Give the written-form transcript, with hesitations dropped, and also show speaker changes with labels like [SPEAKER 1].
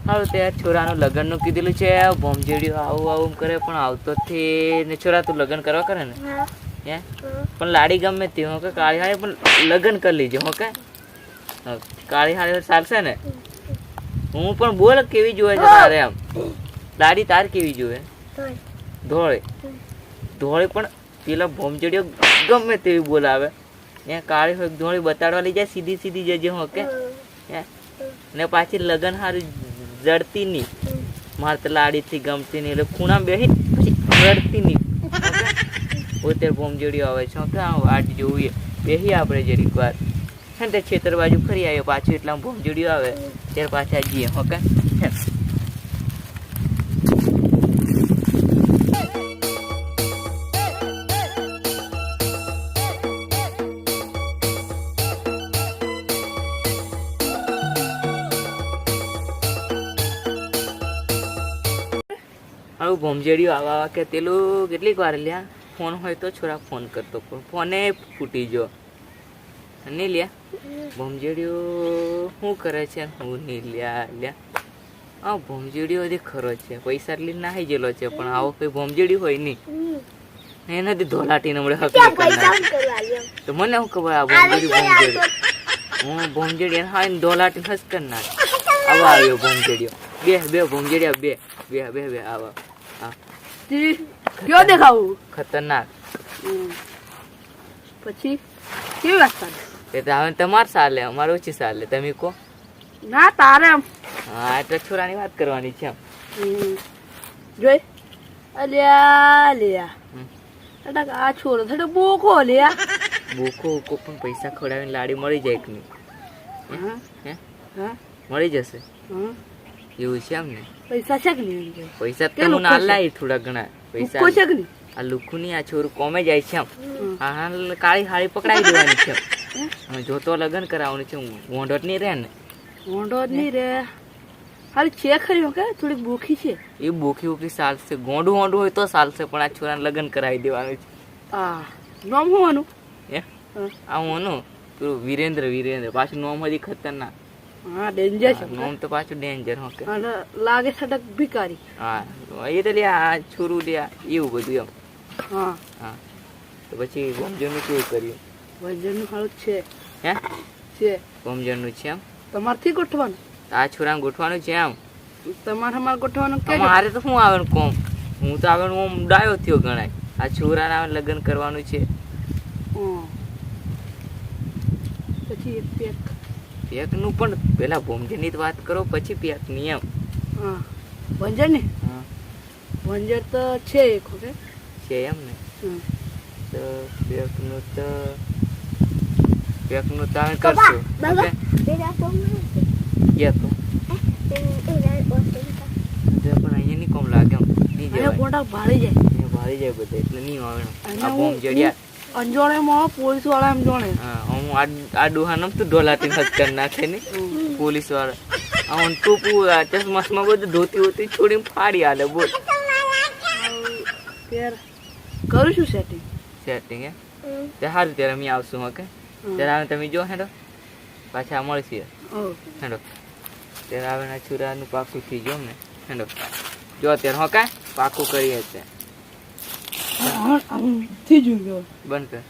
[SPEAKER 1] હારું તે છોરાનું લગ્નનું કીધેલું છે, ભોમજેડિયો આવું આવું કરે પણ આવતો થી ને. છોરા તું લગ્ન કરવા કરે ને હે પણ લાડી ગમે તે હો કે કાળી હાડી પણ લગ્ન કરી લીજો હો કે કાળી હાડી ચાલશે ને. હું પણ બોલ કેવી જોવે છે તારે આમ લાડી તાર કેવી જોવે? ધોળી ધોળી પણ પેલા ભોમજેડિયો ગમે તેવી બોલાવે હે. કાળી હોય ધોળી બતાડવા લઈ જાય સીધી સીધી જજે હો કે હે ને પાછી લગન હારી જડતી નહીં. મારે તો લાડીથી ગમતી નહીં એટલે ખૂણા બેસી પછી રડતી નહીં. પોતે ભોમજેડિયો આવે છે કે વાટ જોઈએ બેસી આપણે જરીક વાર હે ને તે ખેતર બાજુ ફરી આવ્યો પાછું એટલા ભોમજેડિયો આવે ત્યારે પાછા જઈએ હો કે. હવે ભોમજેડિયો આવા કે પેલું કેટલીક વાર લ્યા ફોન હોય તો છોરા ફોન કરતો પણ ફોને ફૂટી ગયો નહીં લ્યા. ભોમજેડિયો શું કરે છે હું નહીં લ્યા. હા ભોમજેડિયો હજી ખરો છે, પૈસા લઈને નાહી ગયેલો છે પણ આવો કઈ ભોમજેડિયો હોય નહીં. એ નથી ધોલાટીને મળે હક તો મને શું ખબર આ ભોમજેડિયો હું ભોમજેડિયો હા ધોલાટી હસ કર નાખ. આવા આવ્યો ભોમજેડિયો બે બે ભોમજેડિયા બે બે બે બે આવા
[SPEAKER 2] કયો દેખાવું
[SPEAKER 1] ખતરનાક.
[SPEAKER 2] પછી કેવી વાત કરે?
[SPEAKER 1] હવે તમારે ચાલે અમારે ઓછી ચાલે તમે કહો.
[SPEAKER 2] ના તારે આમ
[SPEAKER 1] હા એટલે છોરાની વાત કરવાની છે
[SPEAKER 2] જોઈ અલ્યા લ્યા આ છોરો થડે બોકો લ્યા.
[SPEAKER 1] બોકો પણ પૈસા ખવડાવીને લાડી મળી જાય કે નહીં? હે મળી જશે એવું છે એમ ને?
[SPEAKER 2] પૈસા છે કે નહીં?
[SPEAKER 1] પૈસા તો હું ના લાવી થોડા ઘણા પૈસા
[SPEAKER 2] છે કે નહીં?
[SPEAKER 1] આ લુખું ની આ છોરું કોમે જાય છે એમ. હા કાળી હાડી પકડાઈ દેવાની છે જોતો લગ્ન કરાવવાનું છે. વોંઢો નહીં રહે ને?
[SPEAKER 2] વોંઢો નહીં રે હાલ છે ખરી કે થોડી બોખી છે.
[SPEAKER 1] એ બોખી બોખી ચાલશે, ગોંડું વોંડું હોય તો ચાલશે પણ આ છોરાને લગ્ન કરાવી દેવાનું છે.
[SPEAKER 2] હા નામ હોવાનું
[SPEAKER 1] હે આ હોનું પેલું વિરેન્દ્ર વિરેન્દ્ર પાછું નામ હજી ખતરનાક.
[SPEAKER 2] હા ડેન્જર છે
[SPEAKER 1] નામ તો પાછું ડેન્જર હો કે
[SPEAKER 2] લાગે સડક ભિકારી.
[SPEAKER 1] હા એ તો લ્યા આ છોરું લ્યા એવું બધું એમ.
[SPEAKER 2] હા
[SPEAKER 1] હા તો પછી ભોમજનનું કેવું કર્યું?
[SPEAKER 2] વજનનું હાલ છે
[SPEAKER 1] હે
[SPEAKER 2] છે
[SPEAKER 1] ભોમજનનું છે એમ?
[SPEAKER 2] તમારથી ગોઠવાનું
[SPEAKER 1] આ છોરાને ગોઠવાનું છે એમ?
[SPEAKER 2] તમારે અમારે ગોઠવાનું કે
[SPEAKER 1] મારે તો શું આવે કોમ હું તો આવે હું ડાયો થયો ગણાય. આ છોરાને આવે લગ્ન કરવાનું છે.
[SPEAKER 2] પછી પેક
[SPEAKER 1] પેકનું પણ પેલા ભોમજનની વાત કરો પછી પેકની એમ.
[SPEAKER 2] હા ભંજર ને
[SPEAKER 1] હા
[SPEAKER 2] ભંજર તો છે એક ઓકે
[SPEAKER 1] છે એમ ને? તો પેકનું તો અમે કરશું ઓકે. ગયા તો પણ અહીંયા નહીં કોમ લાગે એમ નહીં જવાય.
[SPEAKER 2] ગોટા ભાળી જાય
[SPEAKER 1] અહીંયા ભાળી જાય બધા એટલે નહીં આવે. આ ભોમજડિયા
[SPEAKER 2] અંજોણેમાં પોલીસ વાળા એમ જોણે.
[SPEAKER 1] હા હું આ ડોહાનમ તું ઢોલાતી હજ કરી નાખે ને પોલીસ વાળા આ ટોપું ચશ્માસમાં બધું ધોતી હોતી છોડીને ફાડી હાલે બોલ.
[SPEAKER 2] કરું છું સેટિંગ
[SPEAKER 1] સેટિંગ હે તે સારું ત્યારે અમે આવશું ઓકે. ત્યારે આવે તમે જો હેડો પાછા મળશે હેડો. ત્યારે આવે છુરાનું પાકું થઈ ગયું ને હેડો જો અત્યારે હો કાંઈ પાકું કરીએ છે
[SPEAKER 2] થઈ ગયું
[SPEAKER 1] બંધ કર.